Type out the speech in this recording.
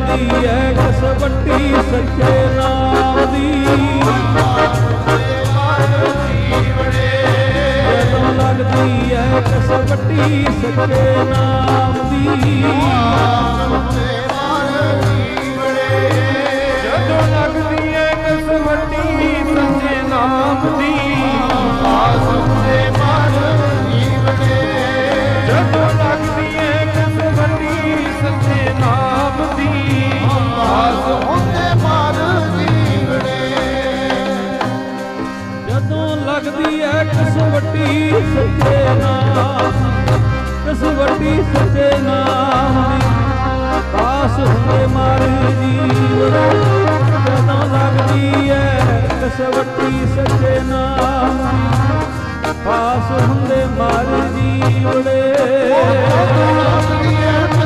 ਲੱਗਦੀ ਐ ਕਸਵੱਟੀ ਸੱਚੇ ਨਾਮ ਦੀ। ਜਦੋਂ ਲੱਗਦੀ ਐ ਕਸਵੱਟੀ ਸੱਚੇ ਨਾਮ ਦੀ। ਜਦੋਂ ਲੱਗਦੀ ਐ ਕਸਵੱਟੀ ਸੱਚੇ ਨਾਮ ਦੀ। ਆਸੁਦੇ ਮਨ ਜੀਵੜੇ ਜਦੋਂ ਲੱਗਦੀ ਐ ਕਸਵੱਟੀ ਸੱਚੇ ਨਾਮ ਦੀ। ਆਸੁਦੇ ਮਨ ਜੀਵੜੇ ਜਦੋਂ ਲੱਗਦੀ ਐ ਕਸਵੱਟੀ ਸੱਚੇ ਨਾਮ, ਕਸਵੱਟੀ ਸੱਚੇ ਨਾਮ ਦੀ। ਪਾਸ ਹੁੰਦੇ ਮਰ ਜੀਵੜੇ ਜਦੋਂ ਲੱਗਦੀ ਐ ਕਸਵੱਟੀ ਸੱਚੇ ਨਾਮ ਦੀ। ਪਾਸ ਹੁੰਦੇ ਮਰ ਜੀਵੜੇ